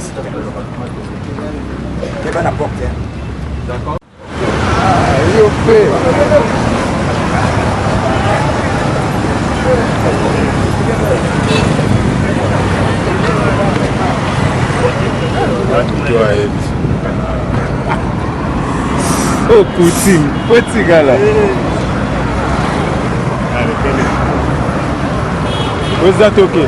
place. C'est pas n'importe quoi. D'accord. Oh, Poutine, petit gars là. Où est-ce que ok?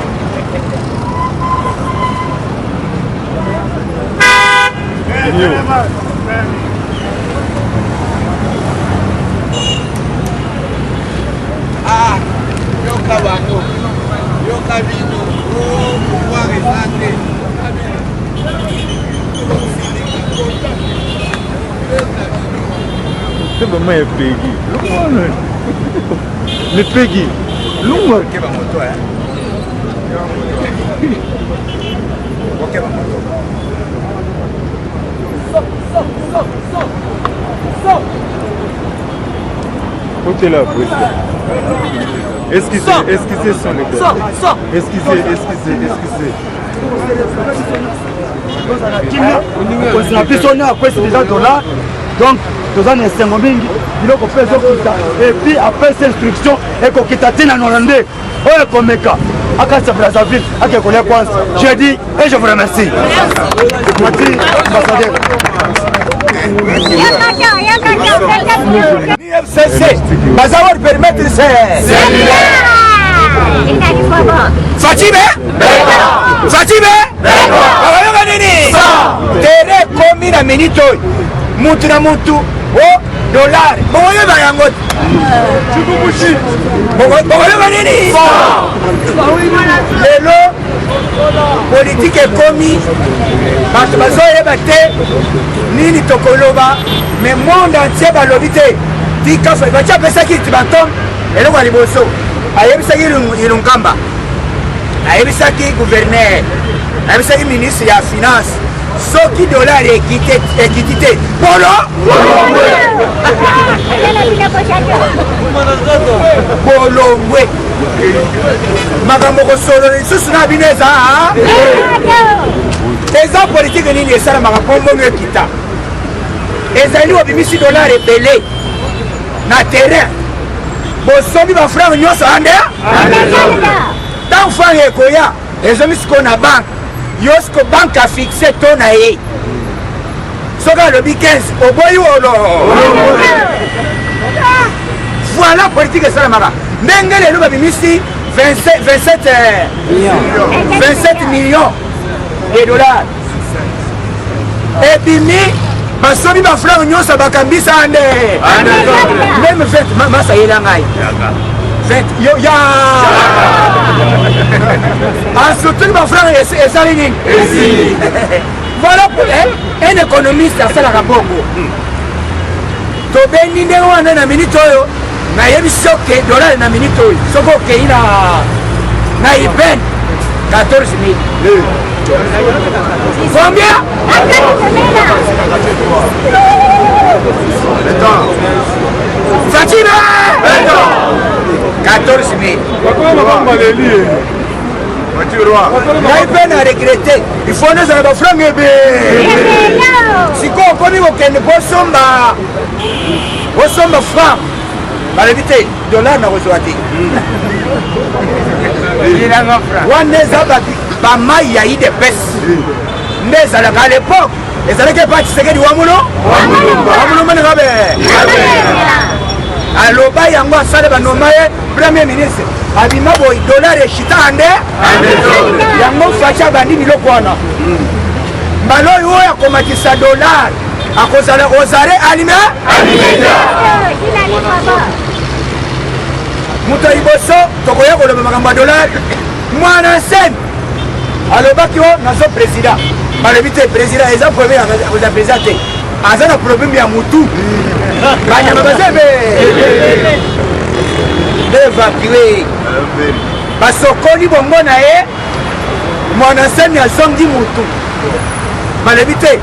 Ah, yoka bango, yoka bino, oh, pouvoir resante. C'est vraiment un Peggy. Le Peggy. L'ombre. Ok, va moto, hein. Ok, va moto. Où tu es là, président? Esquissez son école. Esquissez. Donc, nous avons et puis après cette instruction, et qu'on quitte à Hollandais, je dis et je vous remercie. IFCC, Bazawar permettre Fatime tere komi na minito mutu na mutu o dollar boyo bayango chikubushi boyo banini lelo politique ekomi bato bazoyeba te nini tokoloba mais monde entier balobi te tika batia pesaki tibatom eloko ya liboso ayebisaki ilunkamba ayebisaki gouverneur ayebisaki ministre ya finance soki dollar ekiti te bolongwe makambo kosolo lisusu na bino eza politike nini esalamaka mpombongo ekita ezali obimisi dollar ebele na terrain bosombi bafranc nyonso ande tant franc ekoya ezomi sikoyo na banke yo siko banke afixe to na ye soki alobi 15 oboyi olo voilà politique esalamaka ndenge lelo babimisi 27 millions de dollars ebimi basomi bafranc nyonso bakambisa ande meme 20 masa yela ngai 20 yo ya asutuni bafranc esali nini voilà pour un économiste asalaka bongo tobendi ndenge wana na minute oyo nayebi soki dollar na minute oyo soki okei na iben 14 000 combien? Fatima 14 000 ngai mpe na regrete ifo nezala bafranc ebe sikoyo okomi kokende bosomba franc balobi te dollar na kozwa te wana eza bamai ya idps nde ezalaka a l'époque ezalaki epa Tshisekedi wamulo menekabe aloba yango asala banoma ye premier ministre abima boyi dollar eshita ande yango faci abandi biloko wana mbala oyo akomatisa dollar akozala ozare alime moto ya liboso tokoya koloba makambo ya dollar mwana nsene alobaki o nazo président balobi te président eza problème aza président te aza na problème ya mutu banyama bazebe devacue basokoli bongo na ye mwana nsene azongi mutu balobi te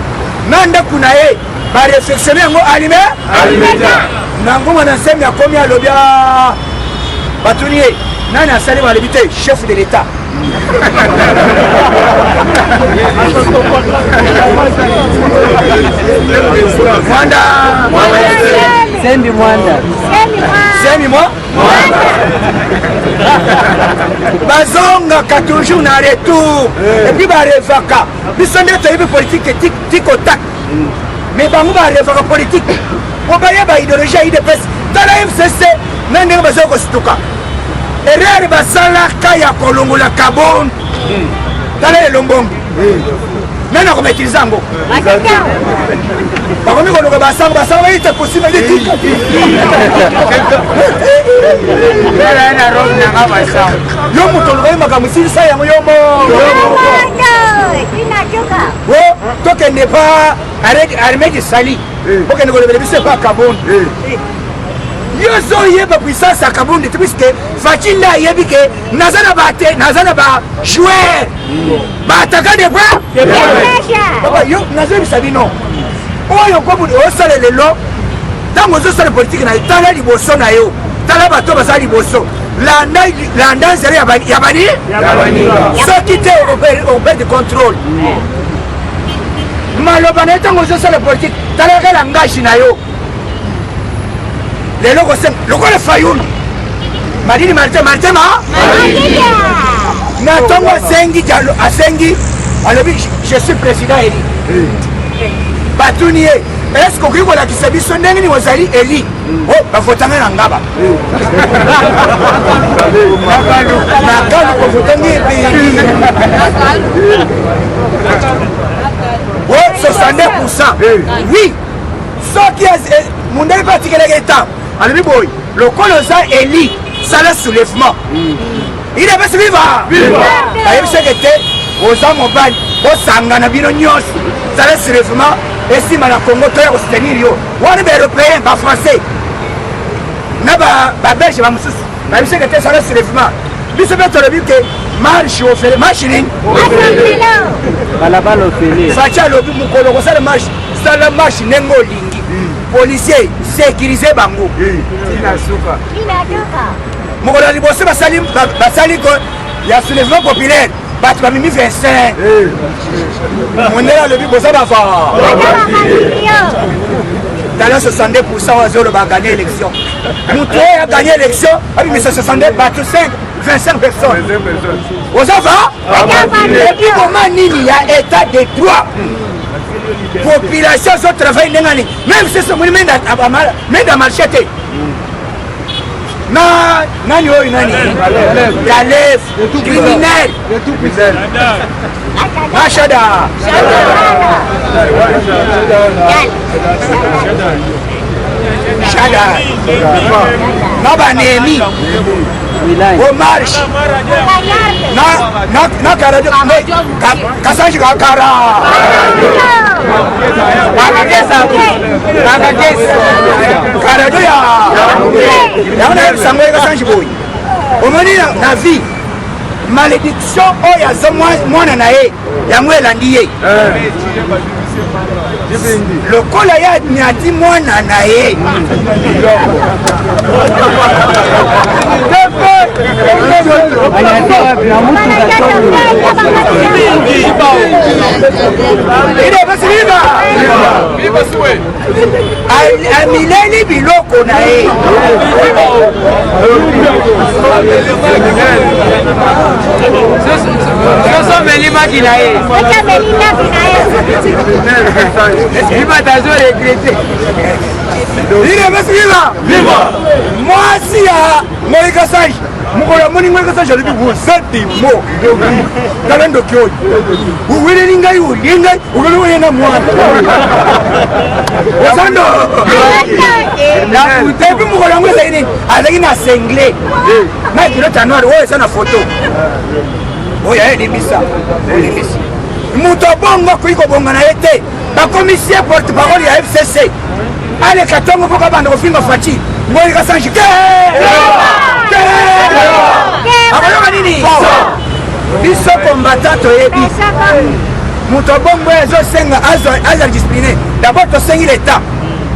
na ndako na ye bareflexione yango alime nango mwana nsene akomi alobi batuni ye nani asali balobi te chef de l'état bazongaka toujours na retour epuis barevaka biso nde toyebi politike tikotak mais bango barevaka politike po bayeba idéologie ya idps tala mcc na ndenge bazoki kosituka erreur basalaka ya kolongola kabon tala elombongo nani akomaitilize yango bakomi kolonga basango bayite kosima yo moto olobai makambo esilisa yango yo tokende pa armedi sali okende kolobela biso epa kabon yozo oyeba puissance ya kabonde te puiske faci nde ayebi ke naza na bajoueur baataka de bra yo nazoyebisa bino oyo komuni osala lelo ntango ozosala politike na yo tala liboso na yo tala bato baza liboso landa nzela ya bani soki te operde contrôle maloba na yo ntango ozosala politike talaka langage na yo lelo kosenga lokola fayulu madini maritema na ntongo asengi alobi je suis président eli batuni ye eske okoki kolakisa biso ndenge nini ozali eli bavotanga na ngaba nakalu kovotangi ebeli 62%. Oui, soki mundele mpe atikelaka etat alobi boye lokolo oza eli sala soulèvement ine pesi viva ayebiseke te oza mobali osangana bino nyonso sala soulèvement esima na congo toya kosoutenir yo wana baeuropéen bafrançais na babelge bamosusu bayebiseke te sala soulèvement biso mpe tolobi ke marche ofele marche nini balabala ofele faci alobi mokolo kosala marche sala marche ndenge olingi policier sécuriser bango mokolo ya liboso basali ko ya soulèvement populaire bato bamimi 25 mondele alobi boza bafa dans 62% oyo bagagné élection moto oyo agagné élection abimisa 62 bato 25 personnes ozava epi koma nini ya état de droit population zo travail ndenge nini même si somoni menda marché te na nani oyo nani ya lef criminel mashada shada na banemi au marche na karadio kasanji kakara karadio yaona yebisango ekasanji boyi omoni na vie malédiction oyo aza mwana na ye yango elandi ye lokola ye anyati mwana na ye amileli biloko na ye soso melimaki na ye ibatazo regrete mwasi ya moikasange mokolo amoni moikasange alobi wozadi mo tala ndoki oyo oweleli ngai olie ngai okomi oye na mwana ozando epi mokolo yango ezali nini azalaki na sengle na kilota noire oyo eza na foto oyo ayelimbisa olimbisi moto bongo akoki kobonga na ye te bakomisie porte parole ya fcc aleka ntongo mpo kabanda kofinga faci ngoyika sanji akoyoka nini biso kombata toyebi moto bongo ezosenga aza discipliné d'abord tosengi l'état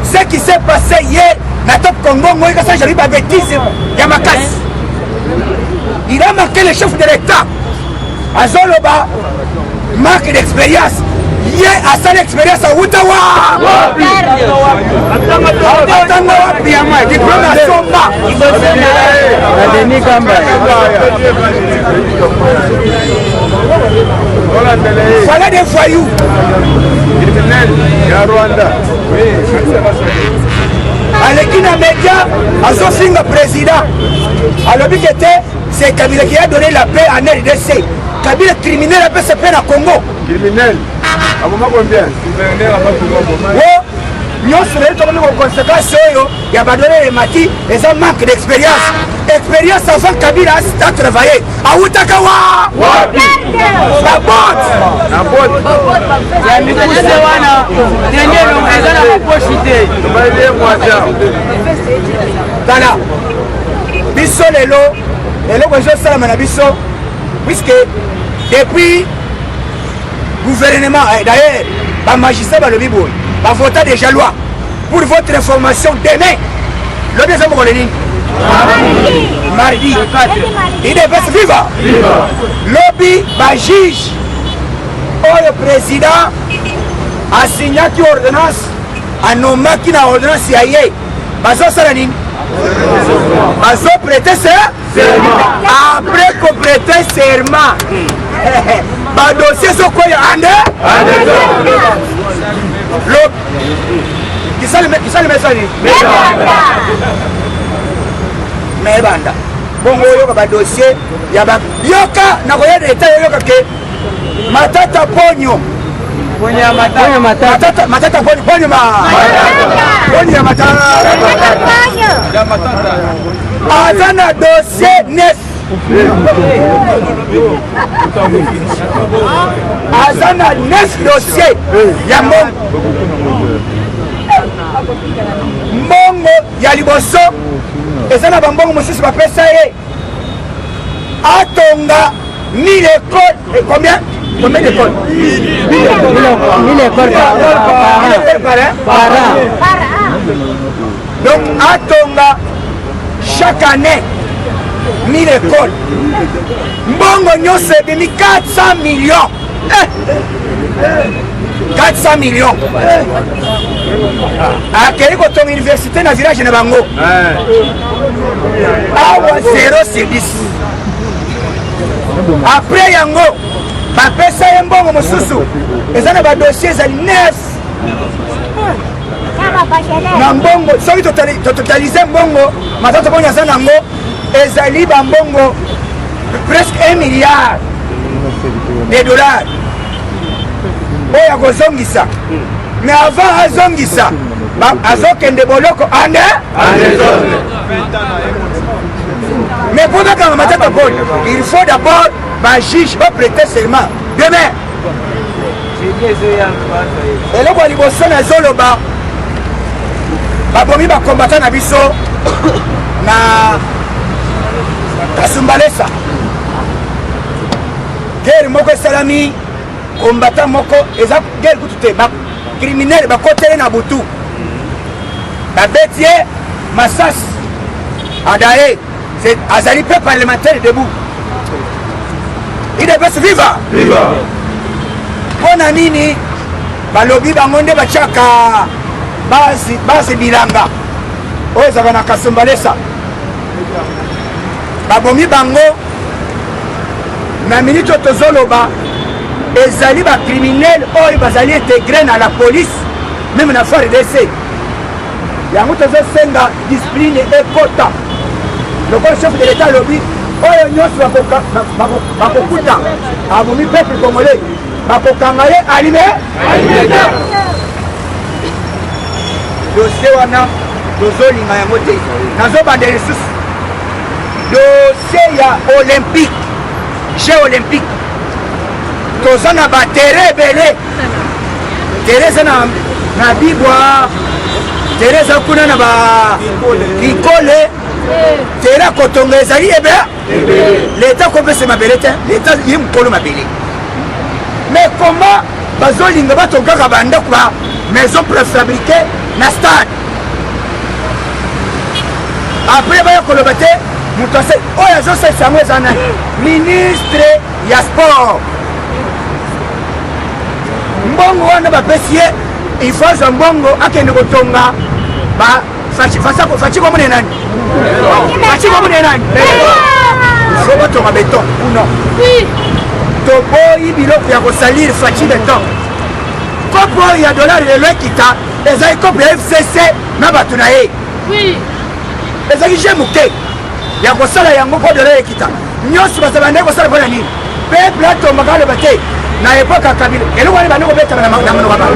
ce qui s'est passé hier na top congo ngoyika sanji ali babétise ya makasi il a marqué le chef de l'état azoloba manque d'expérience. Ye asali expérience à Outawa. Atanga wapi ya mwa diplôme à Somba. Voilà des voyous. Aleki na média azofinga président. Alobi que c'est Kabila qui a donné la paix en RDC. Kabila criminel a fait paix na Congo. Criminel. À moment combien? Nyonso na yeto ko conséquence oyo ya badole mati eza manque d'expérience. Expérience avant Kabila a travaillé. Autaka wa la botte. La botte. Ya mikuse wana denye no eza na pochite. Tubaile mwaja. Tala. Biso lelo ko jo sala na biso puisque depuis gouvernement d'ailleurs ba magistrat ba lobi boy ba voter déjà loi pour votre information demain le deuxième colonel mardi il devait vivre lobby ba juge le président a signé qui ordonnance a nommé qui na ordonnance yaye bazo sala nini bazo prêter serment après qu'on prêter serment ba dossier sokoya ande lo kisali mesali mebanda bongo yoka ba dossier ya ba yoka na koya deta yoka ke matata ponyo matata ponyo ponyo matata azana dossier neuf azana 9 dossiers ya mbongo ya liboso eza na bambongo mosusu bapesa ye atonga 1000 écoles. Combien d'écoles? 1000 écoles par an. Donc atonga chaque année 1000 écoles. Mbongo nyonso ebimi 400 millions. 400 millions. Akeli kotonga université na village na bango. Awa 0 sur 10. Après yango bapesa ye mbongo mosusu eza na badossier ezali 9 na mbongo soki totalize mbongo matata bongo aza nango ezali bambongo presque 1 milliard de dollars oyo akozongisa. Mais avant azongisa azokende boloko ande mais pour que matata bongo il faut d'abord ba juge ba prêter serment demain. eloko ya liboso na zoloba babomi bakombata na biso na Kasumbalesa guerre moko esalami kombata moko eza guerre kutu te bacriminel bakotele na butu babeti ye masasi adaye azali pe parlementaire debout il devait se vivre mpona nini balobi bango nde batiaka basi bilanga oyo ezaka na Kasumbalesa babomi bango na minute oyo tozoloba ezali bacriminel oyo bazali intégré na la police même na FARDC yango tozosenga discipline ekota lokola chef de l'état alobi oyo nyonso bakokuta abomi peuple congolais bakokanga ye alime dossier wana tozolinga yango te nazobanda lisusu dossier ya olympique jeux olympique toza na batere ebele tere eza na bibwa tere eza kuna na bikole tere akotonga ezali ebe leta kopesa mabele te leta ye mokolo mabele. Mais comment bazolinga batongaka bandako ba maison préfabriquée na stade après baya koloba te moto ase oyo azosalisa yango eza na ministre ya sport mbongo wana bapesi ye il faut azwa mbongo akende kotonga faci komune nani faci komune nani faut batonga beton ou non toboyi biloko ya kosalir faci beton kopo oyo ya dolari lelo ekita ezali kopo ya fcc na bato na ye ezalaki je moke ya kosala yango mpo dolari ekita nyonso baza bandeki kosala mpo na nini peuple atombaka aloba te na epoke ya kabila eloko wana bandi kobetama na monoko ba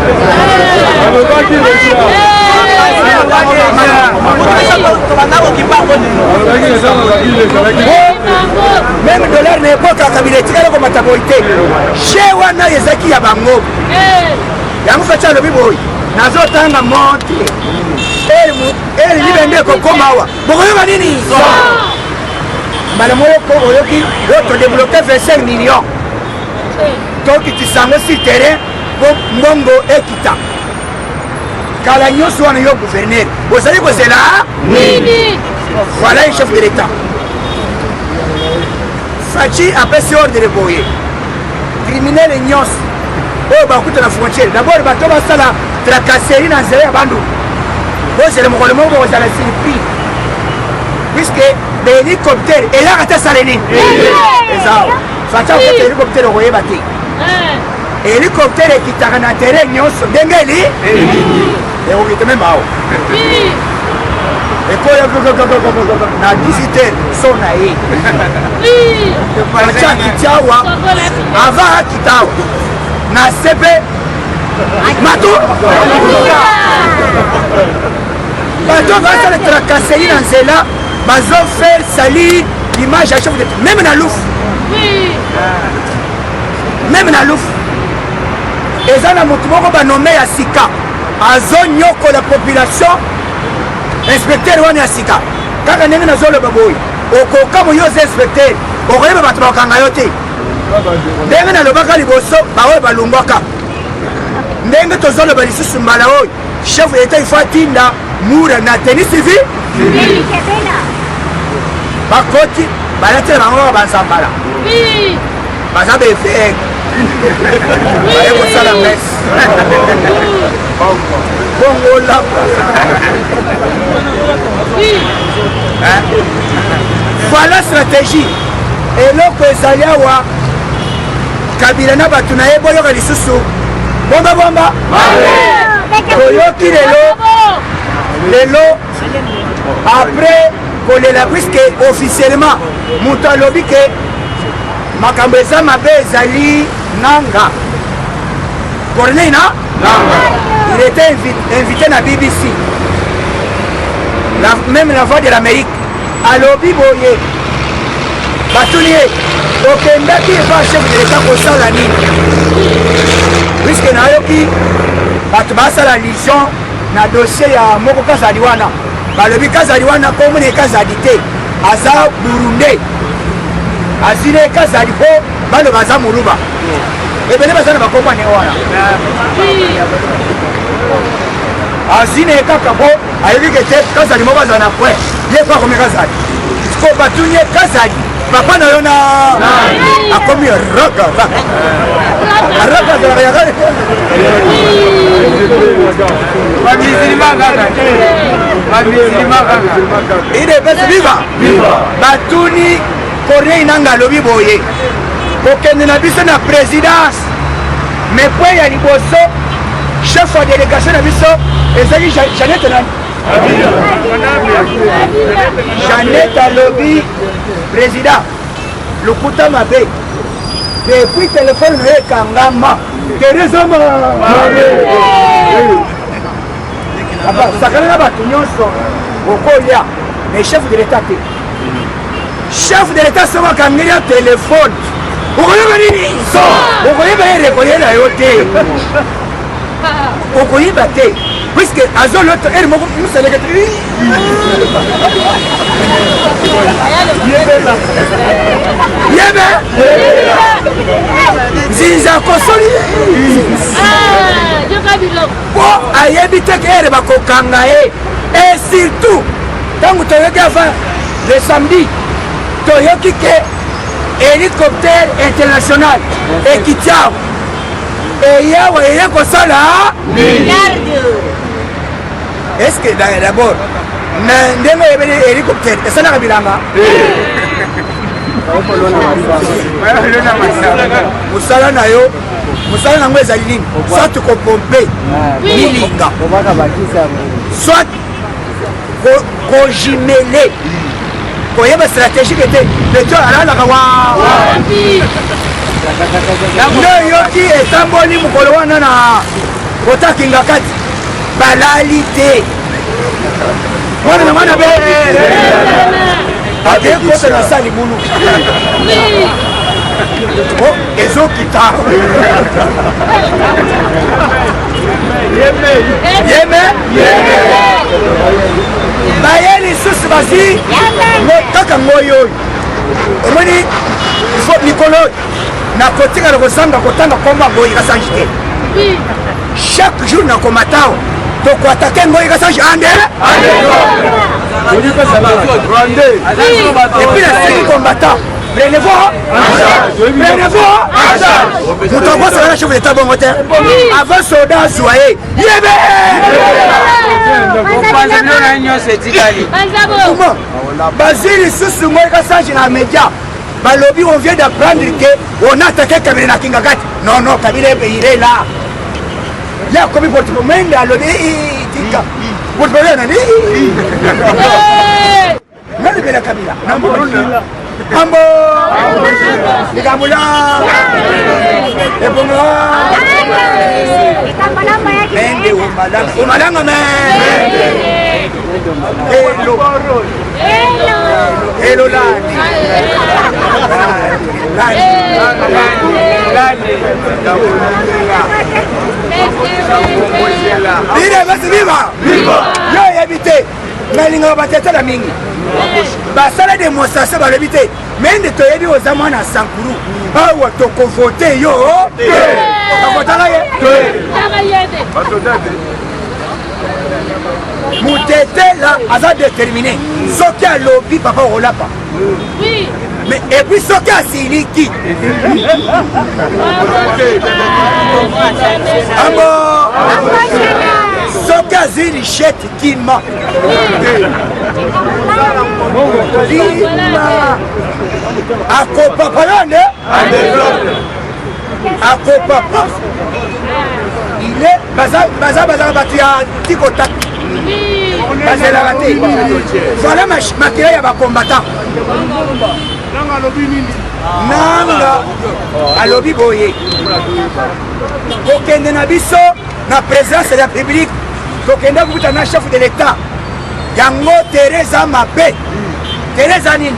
meme dolari na epoke ya kabila etikali komata boyi te she wana ezalaki ya bango yango faci alobi boyi nazotanga monte eli libende ekokoma awa bokoyoka nini mbala moko oyoki oyo todebloke 25 millions tokitisango si terrain po mbongo ekita kala nyonso wana yo gouverneur ozali kozela nini voilà un chef de l'état faci apesi ordre boye criminel nyonso oyo bakuta na frontière d'abord bato basala tracasserie na nzela ya bandu bozela mokolo moko bokozala surpris puisque bahélicoptère elaka te asala nini eza faci akota hélicoptère okoyeba te hélicoptère ekitaka na terrain nyonso ndenge eli ekokita meme awa ekoya na 18h so na ye faci akiti awa avant akita awa na sepe mato bato basala tracasserie na nzela bazofaire salir l'image ya chef de même na lufu même na lufu eza na motu moko banome ya sika azonyokola population inspecteur wana ya sika kaka ndenge nazoloba boyi okokamo yo oza inspecteur okoyeba bato bakokanga yo te ndenge nalobaka liboso baoyo balungwaka ndenge tozoloba lisusu mbala oyo chef de l'état ifo atinda mura na teni civil bakoti balatela bango kaka banzambala baza befere baye kosala mese bongo lapa voilà stratégie eloko ezali awa kabila na bato na ye boyoka lisusu bombabomba toyoki lelo après kolela puisque officiellement moto alobi ke makambo eza mabe ezali nanga Corneille na il était invité na BBC même la voix de l'Amérique alobi boye batuni ye okendaki eva chef de l'état kosala nini puisque nayoki bato basala lision na dossier ya moko kazali wana balobi kazali wana komune kazali te aza burunde azine kazali po baloba aza moluba ebele baza na bakompane wana azine kaka po ayebi ke te kazali moko aza na pwe ye po akomi kazali ko batunye kazali papa na yo na akomi raga il est bête viva batuni Corneille nanga lobi boye kokende na biso na présidence mais po ya liboso chef de délégation na biso ezali Jeannette nani Jeannette alobi président lokuta mabe depuis téléphone na ye kangama terezama sakana na bato nyonso okolia mais chef de l'état te chef de l'état soki akangeli ya téléphone okoyeba nini okoyeba ye rekoyela yo te okoyeba te puisque azoloto eri moko muselekete yebe nzinza kosoli po ayebi te ke ere bakokanga ye et surtout ntango toyoki avant le samedi toyoki ke hélicoptère international ekiti awa Et yawa et yako sala est-ce que d'abord ndenge yebele hélicoptère esala kabilanga musala na yo musala nango ezali nini soit kopompe milinga soit kojimele koyeba stratégique ete leto alalaka nde yoki etamboli mokolo wana na kotakinga kati balali te mwana na mwana be akekota na sali bulu ezokita yeme baye lisusu basi kaka ngoyi oyo omoni mikolo nakotikala kozanga kotanga komba ngoyi kasanji te chaque jour nakomatao tokwatake ngoyi kasanji ande epuis nasiki combattant moto akosala na chef d'état bongo te avant soda azwa ye yebe bazwi lisusu ngoyi kasanji na média balobi on vient d'apprendre que on a attaqué Kabila na kinga kati non Kabila il est là ya komi porte mende alobi tika porte na ni nani bela Kabila ambo nikamula ebonga mende umalanga mende hello lani bire basi viva yo yebite nalinga batetela mingi basala démonstration balobi te me nde toyebi oza mwana sankuru awa tokovote yo akotaka ye mutete la aza déterminé soki alobi papa olapa mais epuis soki asiliki ambo soki azwi lichette kima akopapa yo nde akopapa ile bazalaka bato ya tikotaki bazelaka te voilà makila ya bacombattant nanga alobi boye kokende na biso na présidence de la république tokende kokuta na chef de l'état yango tereza mabe tereza nini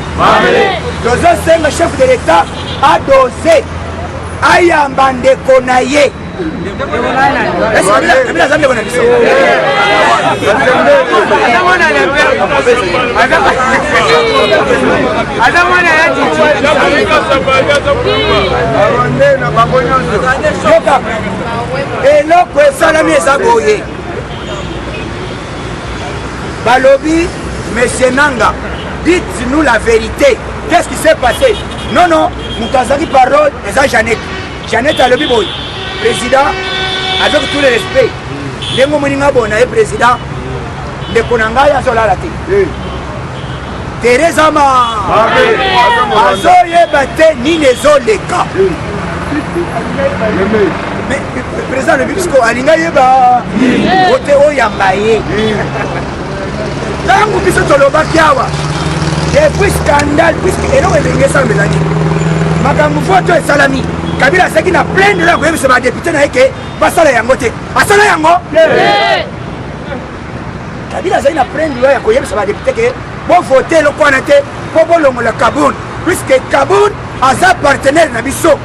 tozosenga chef de l'état adose ayamba ndeko na ye kabila aza ndeko na biso aza mwana ya yoka eloko esalami eza boye balobi monsieur Nanga dites-nous la vérité qu'est-ce qui s'est passé non moto azaki parole eza Jeannette alobi boye président avec tout le respect ndenge omoninga bona ye président ndeko na ngai azolala te tereza azoyeba te nini ezoleka président alobi bisko alinga yeba ote oyamba ye ntango biso tolobaki awa depuis scandale puisque eloko elenge esambelani makambo foto esalami Kabila asaki na plein de la koyebisa badepute na ye ke basala yango te asala yango Kabila azali na plein de la ya koyebisa badepute ke bovote eloko wana te mpo bolongola Kaboun puisque Kaboun aza partenaire na biso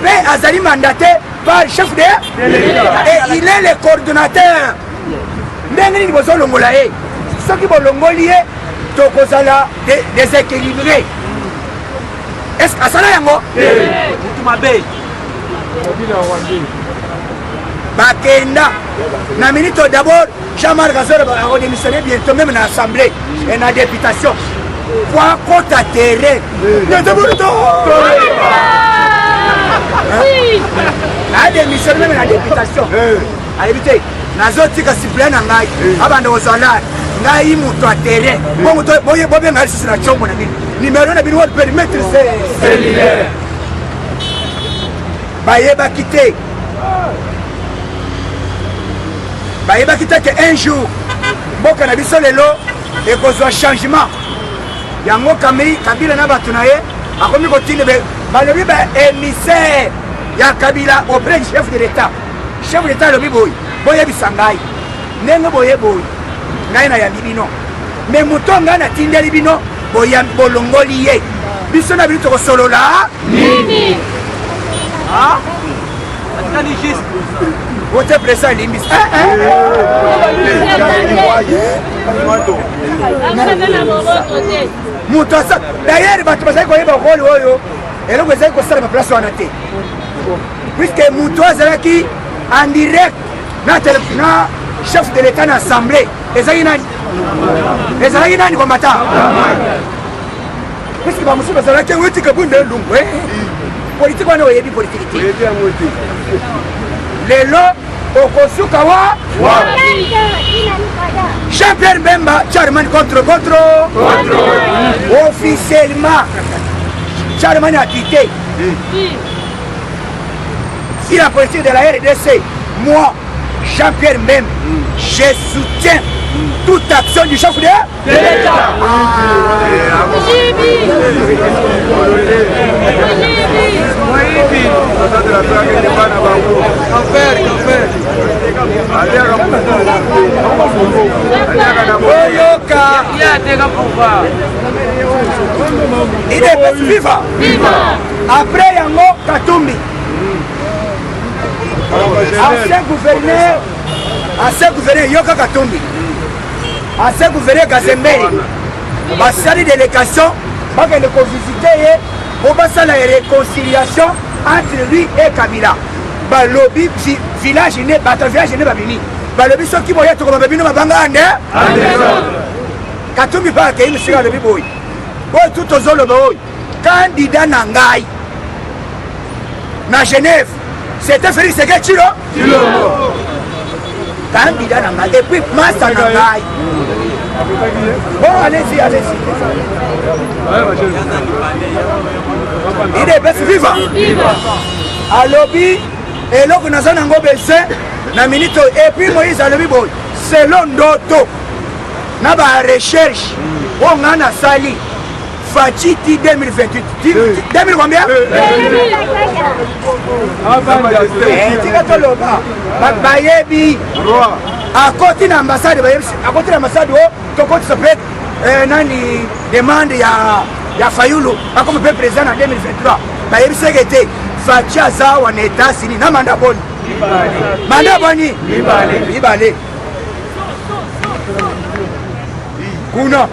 mpe azali mandaté par chef de et il est le coordonnateur ndenge nini bozolongola ye soki bolongoli ye tokozala déséquilibré est-ce que asala yango mabe bakenda na minute d'abord Jean-Marc Azor a démissionné bientôt même na assemblée et na députation pour kota terrain a positionne même la députation. Habité. Nazotika suppléant na ngai. Abanda ozala. Ngai muto a terrain. Bon muto boye ngai sisi na chombo na bino. Numéro na bino wa permettre cellulaire. Bayeba quitter. Bayeba quitter que un jour mboka na biso lelo ekozwa changement. Yango Kabila na batu na ye akomi kotinda balobi ba émissaire ya Kabila auprès du chef de l'État. Chef de l'État lobi boy boyebisa ngai ndenge boye boy ngai na yambi bino me moto ngai natindeli bino bolongoli ye biso na bino tokosolola nini wote président limbisi moto asa d'ailleurs bato bazali koyeba role oyo eloko ezali kosala baplace wana te puisque moto azalaki en direct na chef de l'État na assemblée ezalaki nani combattant puisque bamosusu bazalaki wetika bunda elungu politique wana oyebi politique te lelo okosuka wa Jean-Pierre Bemba Charman contre officiellement Charman a quitté. Si la politique de la RDC, moi Jean-Pierre Bemba, je soutiens toute action du chef de l'État. Il est viva. Après Yango Katumbi, ancien gouverneur Yoka Katumbi, ancien gouverneur Gazemberi, basali délégation, bakende ko visiter pour passer la réconciliation entre lui et Kabila. Balobi village né, village né babini. Balobi so ki boya to ko babino mabanga ande. Katumbi ba ke imsika lobi boy. Boy tout ozolo boy. Candidat na ngai na Genève, c'était Félix Sekechilo. Candidat na ngai et puis master na ngai. Bon, allez-y. Il est best vivant. Alobi, et là, nous avons besoin na minute. Et puis Moïse Alobi, selon d'autres, na ba recherche, on a sali. Fachiti 2028. 2000 combien? 2000. Bayebi. À côté de l'ambassade, nani demande ya Fayulu, comme président en 2023. Bayebi sekete Fatia za en état sini na manda boni. Manda boni. Libale. Kuna.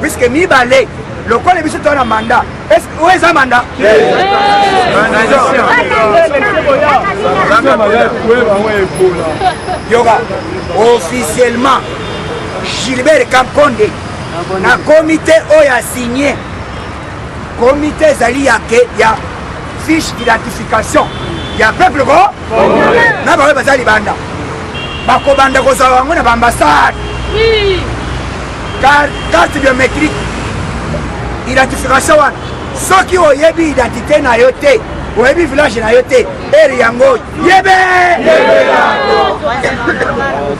Puisque Mibale, le quoi les bisous un mandat. Est-ce que où est un mandat? Yoga, officiellement, Gilbert Kamkonde, na comité a signé. Comité Zali ya fiche d'identification. Il y a peuple go. Na ba bazali banda. Bako banda ko za wangu na ambassade. Carte biométrique, identification, ceux qui ont une identité na yote, ou un village na yote, et yango, yebe!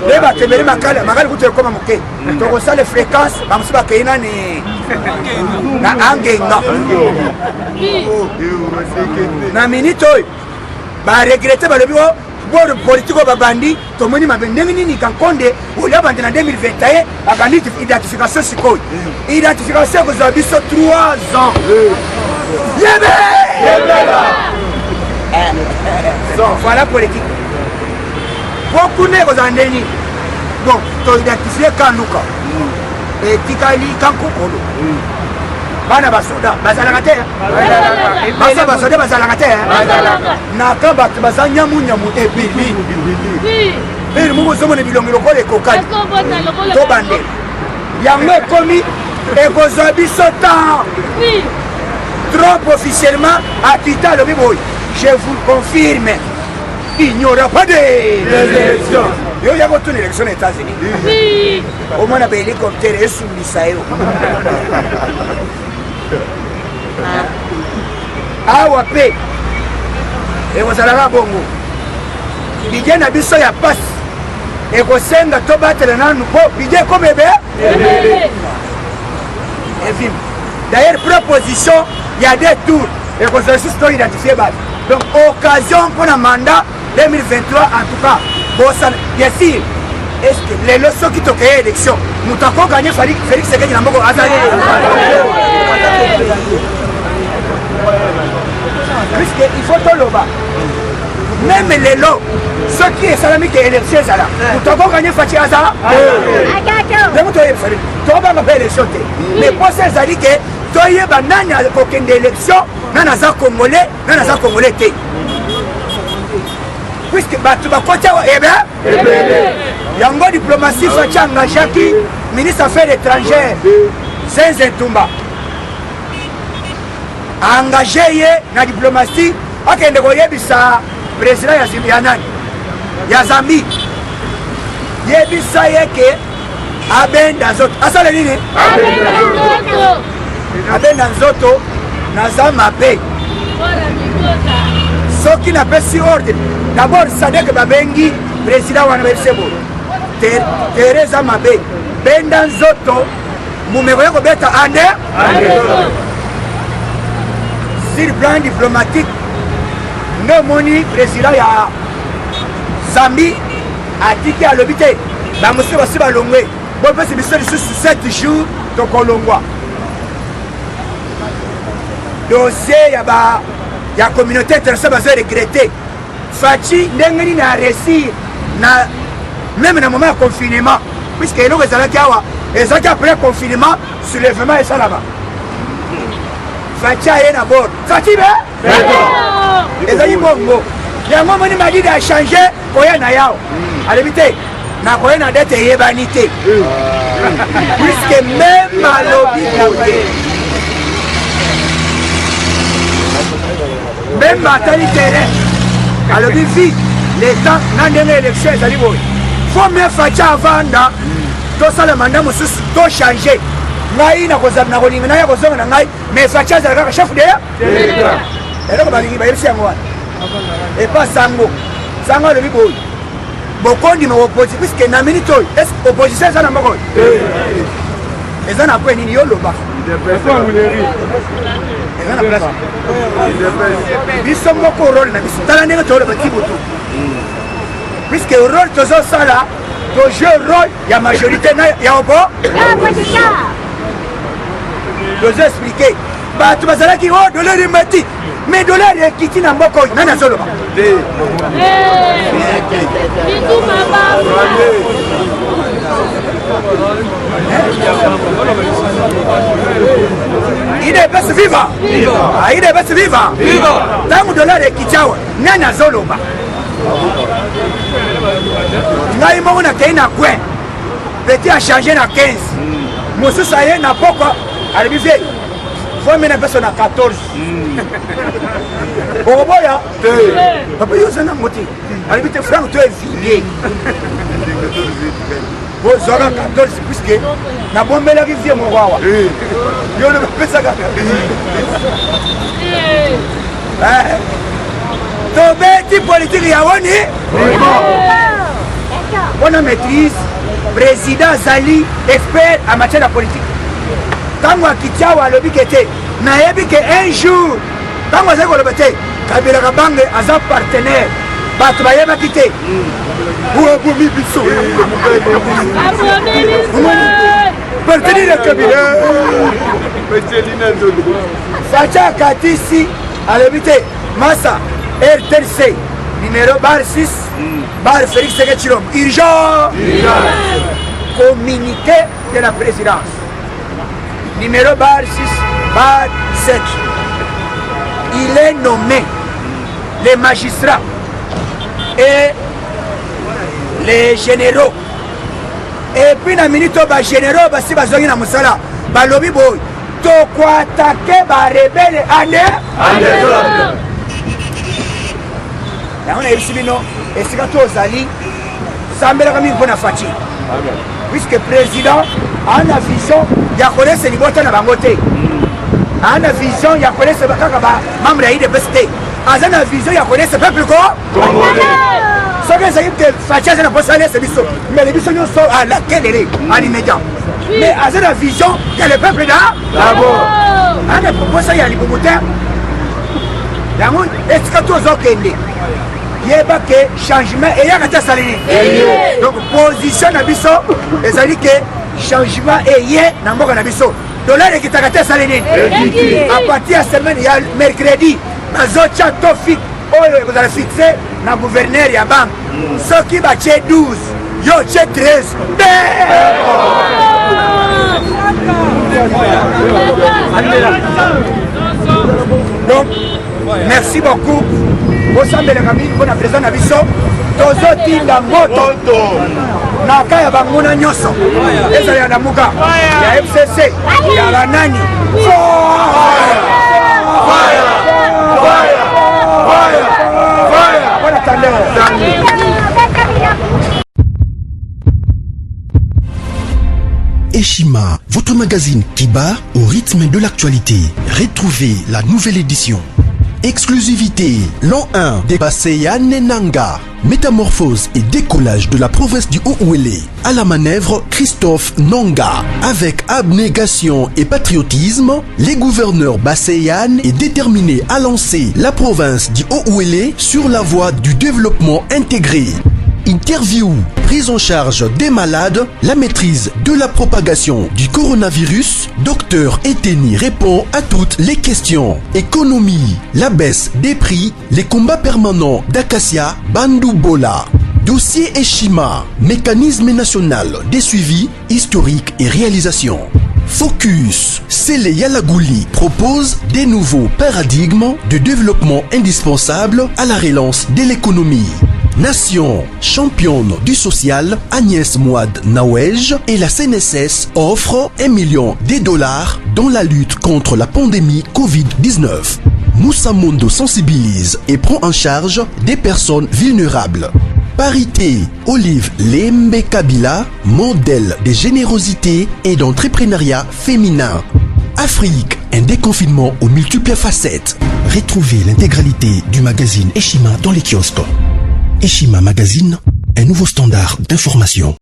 Les bakemeri makala, makala kutu koma moke. Donc ça les fréquences, bamsu bakena ni na angenga. Na minute, ba regretter ba lebiwo. Bon politique au Babandi, tout le monde m'a dit que Kankonde, au lieu de 2021, a gagné l'identification Sikoy. L'identification que vous avez 3 ans. Voilà politique. Beaucoup de choses en déni. Bon, tu as identifié Kanouka. Et Tikali Kankokolo. Bana basoda bazalaka te basa basoda bazalaka te na kamba bazanya munyamu ebili bili mugo somone bilongi lokole kokali to bande yango komi ekozwa biso temps trop officiellement à Tita le biboy je vous confirme il n'y aura pas d'élection. Il y a une élection aux États-Unis. Au moins, on a un hélicoptère et sous l'Israël. Ah, ouais, et vous allez à Bongo. Il y a un abysso, il y a passe. Et vous savez que tout battre le nom, il y a comme bébé. D'ailleurs, proposition, il y a des tours. Et vous avez juste identifié. Donc, occasion pour un mandat 2023, en tout cas. Bien sûr, est-ce que les leçons qui t'ont créé l'élection, nous t'avons gagné Félix Sekedi Namoko Azali. Puisqu'il faut tout le bas. Même les lots, ceux qui sont salami qui est élection, nous t'avons gagné Fatih Azara. Tu vas pas l'élection. Mais pour ces alliés, tu as eu une élection, tu as Congolais, Congolais. Puisque tu vas continuer, eh bien, il y a une diplomatie qui est engagée, ministre des Affaires étrangères, Zenze Tumba. Engagé dans la diplomatie, il y a le président de Zambie. Il y a que Aben Danzoto. Aben Danzoto, Nazamabe. Ce qui n'a pas si ordre. D'abord, Sadek Babengi, président de l'Université. Teresa Mabe. Ben Danzoto, Moumeroye Kobeta Ande. Sur le plan diplomatique, nous moni président de Zambie a dit qu'il y a l'obité. La monsieur va se balongler. Bon, c'est monsieur sur 7 jours de Colombois. Dossier, il y a la communauté internationale qui a regretté. Fachi, n'engagé n'a réussi, même dans le moment de confinement, puisque nous avons été après le confinement, soulèvement et ça là-bas. Fachi a d'abord. Fachi, mais les amis, bon, il y a un moment où il m'a dit de changer, Koya Nayao. À l'éviter, na Koya n'a d'être ébanité. Puisque même à l'objet, même bataille terrain, à l'objet, les temps, dans les élections, il faut même faire avant, tout ça, le mandat, tout changer. Mais Facha est le chef de et pas Sango. Sango le Biboy. Beaucoup de opposition, puisque na minute, est-ce que l'opposition est en Maroc? Et ça n'a pas une idée là-bas. Ils sont beaucoup au rôle, puisque le rôle de ça là, le jeu rôle, il y a majorité, il y a un peu. Je vous expliquer. Tu vas dire qu'il y a $1 mais $1 qui est dans le Moko, il y a un seul. Il est best vivant. Il est best vivant. Tant que $1 qui est dans le Moko, il y a un coin. Petit a changé à 15. Monsieur Saye n'a pas quoi. Arrivé. Faut mener personne à 14. Bon, boya. Papa, il y a un motif. Arrivé, Franck, tu es filé. Bon, ça va 14, puisque la bombe est la rivière, mon roi. Il y a le peu ça. Ton petit politique, il y a un. On a maîtrise. Président Zali, expert en matière de politique. Quand on a quitté le Bikete, on a vu qu'un jour, quand on a quitté, Kabila Kabang a un partenaire. Tu vas quitter. Partenaire de Kabila. Facha Katisi a l'habité. Massa, RTC, numéro bar 6, bar Félix Sekedi. Urgent. Communiqué de la présidence. Numéro bar 6, bar 7. Il est nommé les magistrats et les généraux. Et puis, dans la minute, les généraux, si vous avez un moussala, le lobby boy, tu peux attaquer les rebelles. yango nayebisi bino esika to ozali sambelaka mingi mpo na faci puisque président ana vision ya kolesa libota na bango te ana vision ya kolesa kaka bamembre ya idps te aza na vision ya kolesa peuple soki ezali te faci aza na mposa alesa biso mais biso nyonso alakelele alimedian mais aza na vision ya le peuple d'abord ana proposa ya libumu te yango esika tozokende yeba ke changement eyaka te asali nini donc position na biso ezali ke changement eye na mboka na biso dollar ekitaka te asali nini a partir ya semaine ya mercredi bazotya to fit oyo ekozala fixe na gouverneur ya banque soki batie 12 yo tie 13 donc merci beaucoup bosambelaka mingi mpona président na biso tozotinda moto na ka ya banguna nyonso ezala ya lamuka ya fcc ya banani mpona tandere Eshima, votre magazine qui bat au rythme de l'actualité. Retrouvez la nouvelle édition. Exclusivité, l'an 1 des Basseyane Nanga. Métamorphose et décollage de la province du Haut-Ouélé. À la manœuvre, Christophe Nanga. Avec abnégation et patriotisme, les gouverneurs Basseyane est déterminé à lancer la province du Haut-Ouélé sur la voie du développement intégré. Interview, prise en charge des malades, la maîtrise de la propagation du coronavirus. Dr Eteni répond à toutes les questions. Économie, la baisse des prix, les combats permanents d'Acacia, Bandoubola. Dossier Eshima, mécanisme national des suivis historiques et réalisations. Focus, Sele Yalagouli propose des nouveaux paradigmes de développement indispensables à la relance de l'économie. Nation, championne du social, Agnès Mouad Nawej et la CNSS offrent $1 million dans la lutte contre la pandémie Covid-19. Moussa Mondo sensibilise et prend en charge des personnes vulnérables. Parité, Olive Lembe Kabila, modèle de générosité et d'entrepreneuriat féminin. Afrique, un déconfinement aux multiples facettes. Retrouvez l'intégralité du magazine Eshima dans les kiosques. Eshima Magazine, un nouveau standard d'information.